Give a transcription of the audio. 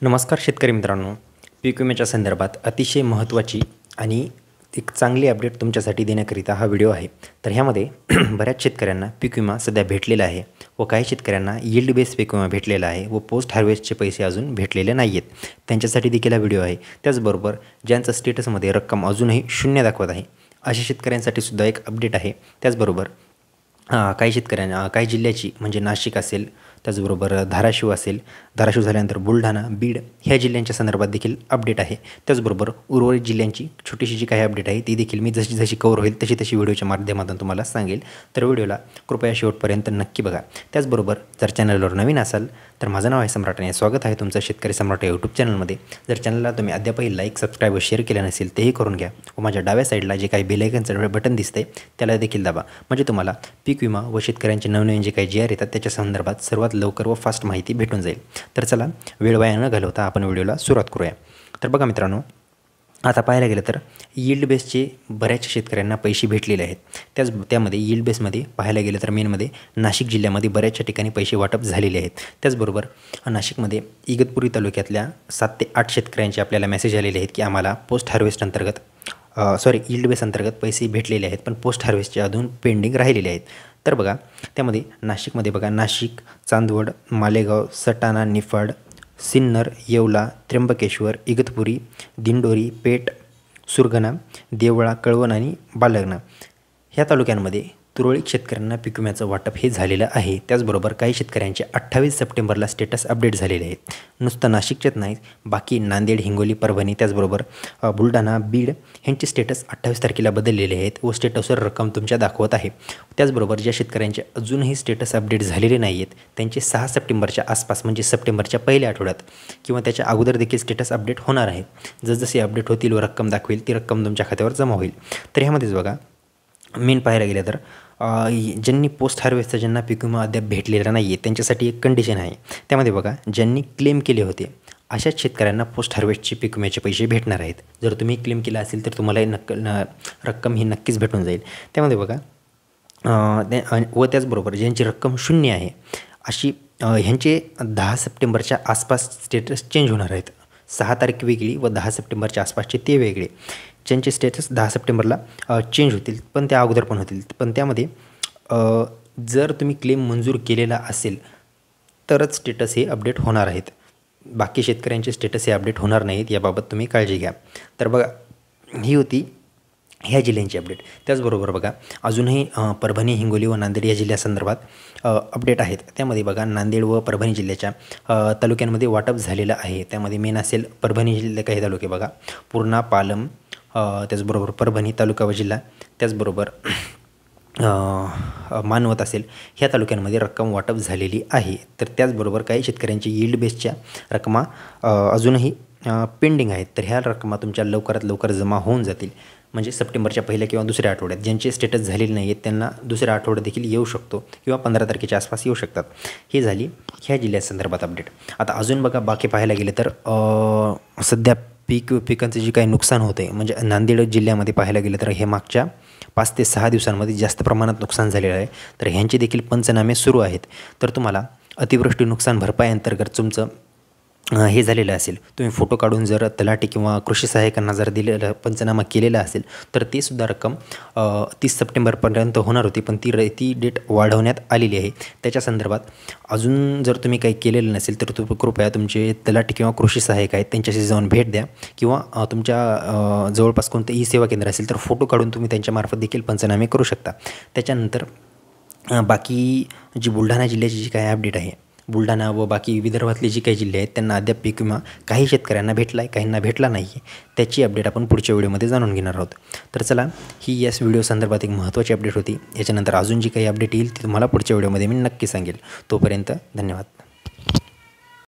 नमस्कार शेतकरी मित्रांनो, पीक विम्याच्या संदर्भात अतिशय महत्त्वाची आणि एक चांगली अपडेट तुमच्यासाठी देण्याकरिता हा व्हिडिओ आहे. तर ह्यामध्ये बऱ्याच शेतकऱ्यांना पीक विमा सध्या भेटलेला आहे व काही शेतकऱ्यांना यील्ड बेस पीक विमा भेटलेला आहे व पोस्ट हार्वेस्टचे पैसे अजून भेटलेले नाही आहेत. त्यांच्यासाठी देखील हा व्हिडिओ आहे. त्याचबरोबर ज्यांचं स्टेटसमध्ये रक्कम अजूनही शून्य दाखवत आहे अशा शेतकऱ्यांसाठी सुद्धा एक अपडेट आहे. त्याचबरोबर काही शेतकऱ्यांना काही जिल्ह्याची म्हणजे नाशिक असेल, त्याचबरोबर धाराशिव असेल, धाराशिव झाल्यानंतर बुलढाणा, बीड ह्या जिल्ह्यांच्या संदर्भात देखील अपडेट आहे. त्याचबरोबर उर्वरित जिल्ह्यांची छोटीशी जी काही अपडेट आहे ती देखील मी जशी जशी कव्हर होईल तशी व्हिडिओच्या माध्यमातून तुम्हाला सांगेल. तर व्हिडिओला कृपया शेवटपर्यंत नक्की बघा. त्याचबरोबर जर चॅनलवर नवीन असाल तर माझं नाव आहे सम्राट आणि स्वागत आहे तुमचं शेतकरी सम्राट या यूट्यूब चॅनलमध्ये. जर चॅनलला तुम्ही अद्यापही लाईक, सबस्क्राईब व शेअर केलं नसेल तेही करून घ्या व माझ्या डाव्या साईडला जे काही बेल आयकॉनचं बटन दिसतंय त्याला देखील दाबा, म्हणजे तुम्हाला पीक विमा व शेतकऱ्यांचे नवनवीन जे काही JR येतात त्याच्या संदर्भात सर्वात लवकर व फास्ट माहिती भेटून जाईल. तर चला वेळ वाया न घालवता आपण व्हिडिओला सुरुवात करूया. तर बघा मित्रांनो, आता पाहायला गेलं तर यील्ड बेसचे बऱ्याच शेतकऱ्यांना पैसे भेटलेले आहेत. त्यामध्ये यील्ड बेसमध्ये पाहायला गेलं तर मेनमध्ये नाशिक जिल्ह्यामध्ये बऱ्याचशा ठिकाणी पैसे वाटप झालेले आहेत. त्याचबरोबर नाशिकमध्ये इगतपुरी तालुक्यातल्या 7 ते 8 शेतकऱ्यांचे आपल्याला मेसेज आलेले आहेत की आम्हाला पोस्ट हार्वेस्ट अंतर्गत यील्ड बेस अंतर्गत पैसे भेटलेले आहेत, पण पोस्ट हार्वेस्टचे अजून पेंडिंग राहिलेले आहेत. तर बघा त्यामध्ये नाशिकमध्ये बघा, नाशिक, चांदवड, मालेगाव, सटाणा, निफाड, सिन्नर, येवला, त्र्यंबकेश्वर, इगतपुरी, दिंडोरी, पेठ, सुरगाणा, देवळा, कळवण आणि बाळगणा ह्या तालुक्यांमध्ये तुरळक शेतकऱ्यांना पीक विम्याचं वाटप हे झालेलं आहे. त्याचबरोबर काही शेतकऱ्यांचे 28 सप्टेंबरला स्टेटस अपडेट झालेले आहेत. नुसतं नाशिकचेच नाही, बाकी नांदेड, हिंगोली, परभणी, त्याचबरोबर बुलढाणा, बीड ह्यांचे स्टेटस 28 तारखेला बदललेले आहेत व स्टेटसवर रक्कम तुमच्या दाखवत आहे. त्याचबरोबर ज्या शेतकऱ्यांचे अजूनही स्टेटस अपडेट झालेले नाही आहेत त्यांचे 6 सप्टेंबरच्या आसपास म्हणजे सप्टेंबरच्या पहिल्या आठवड्यात किंवा त्याच्या अगोदर देखील स्टेटस अपडेट होणार आहेत. जसजसे अपडेट होतील व रक्कम दाखवेल ती रक्कम तुमच्या खात्यावर जमा होईल. तर ह्यामध्येच बघा मेन पाहायला गेलं तर ज्यांनी पोस्ट हार्वेस्टचा ज्यांना पीक विमा अद्याप भेटलेला नाही आहे त्यांच्यासाठी एक कंडिशन आहे. त्यामध्ये बघा, ज्यांनी क्लेम केले होते अशाच शेतकऱ्यांना पोस्ट हार्वेस्टचे पीक विम्याचे पैसे भेटणार आहेत. जर तुम्ही क्लेम केला असेल तर तुम्हाला रक्कम ही नक्कीच भेटून जाईल. त्यामध्ये बघा व त्याचबरोबर ज्यांची रक्कम शून्य आहे अशी ह्यांचे 10 सप्टेंबरच्या आसपास स्टेटस चेंज होणार आहेत. 6 तारीख वेगळी व 10 सप्टेंबरच्या आसपासचे ते वेगळे. ज्यांचे स्टेटस 10 सप्टेंबरला चेंज होतील पण त्या अगोदर पण होतील, पण त्यामध्ये जर तुम्ही क्लेम मंजूर केलेला असेल तरच स्टेटस हे अपडेट होणार आहेत. बाकी शेतकऱ्यांचे स्टेटस हे अपडेट होणार नाहीत, याबाबत तुम्ही काळजी घ्या. तर बघा ही होती ह्या जिल्ह्यांची अपडेट. त्याचबरोबर बघा अजूनही परभणी, हिंगोली व नांदेड या जिल्ह्यासंदर्भात अपडेट आहेत. त्यामध्ये बघा नांदेड व परभणी जिल्ह्याच्या तालुक्यांमध्ये वाटप झालेलं आहे. त्यामध्ये मेन असेल परभणी जिल्ह्यात काही तालुके बघा, पूर्णा, पालम, त्याचबरोबर परभणी तालुका व जिल्हा, त्याचबरोबर मानवत असेल ह्या तालुक्यांमध्ये रक्कम वाटप झालेली आहे. तर त्याचबरोबर काही शेतकऱ्यांची यील्ड बेसच्या रकमा अजूनही पेंडिंग आहेत. तर ह्या रकमा तुमच्या लवकरात लवकर जमा होऊन जातील, म्हणजे सप्टेंबरच्या पहिल्या किंवा दुसऱ्या आठवड्यात. ज्यांचे स्टेटस झालेले नाही आहेत त्यांना दुसऱ्या आठवड्यात देखील येऊ शकतो किंवा 15 तारखेच्या आसपास येऊ शकतात. ही झाली ह्या जिल्ह्यासंदर्भात अपडेट. आता अजून बघा बाकी पाहायला गेले तर सध्या पिकांचं जे काही नुकसान होतं आहे, म्हणजे नांदेड जिल्ह्यामध्ये पाहायला गेलं तर हे मागच्या 5 ते 6 दिवसांमध्ये जास्त प्रमाणात नुकसान झालेलं आहे. तर ह्यांचे देखील पंचनामे सुरू आहेत. तर तुम्हाला अतिवृष्टी नुकसान भरपाई अंतर्गत तुमचं हे झालेलं असेल, तुम्ही फोटो काढून जर तलाठी किंवा कृषी सहाय्यकांना जर दिलेलं पंचनामा केलेला असेल तर ती सुद्धा रक्कम 30 सप्टेंबरपर्यंत होणार होती, पण ती डेट वाढवण्यात आलेली आहे. त्याच्या संदर्भात अजून जर तुम्ही काही केलेलं नसेल तर कृपया तुमचे तलाठी किंवा कृषी सहाय्यक आहेत त्यांच्याशी जाऊन भेट द्या किंवा तुमच्या जवळपास कोणतं सेवा केंद्र असेल तर फोटो काढून तुम्ही त्यांच्यामार्फत देखील पंचनामे करू शकता. त्याच्यानंतर बाकी जी बुलढाणा जिल्ह्याची जी काही अपडेट आहे, बुलढाणा व बाकी विदर्भातले जी काही जिल्हे आहेत त्यांना अद्याप पीक विमा काही शेतकऱ्यांना भेटला आहे, काहींना भेटला नाही आहे. त्याची अपडेट आपण पुढच्या व्हिडिओमध्ये जाणून घेणार आहोत. तर चला ही याच व्हिडिओ संदर्भात एक महत्त्वाची अपडेट होती. याच्यानंतर अजून जी काही अपडेट येईल ती तुम्हाला पुढच्या व्हिडिओमध्ये मी नक्की सांगेल. तोपर्यंत धन्यवाद.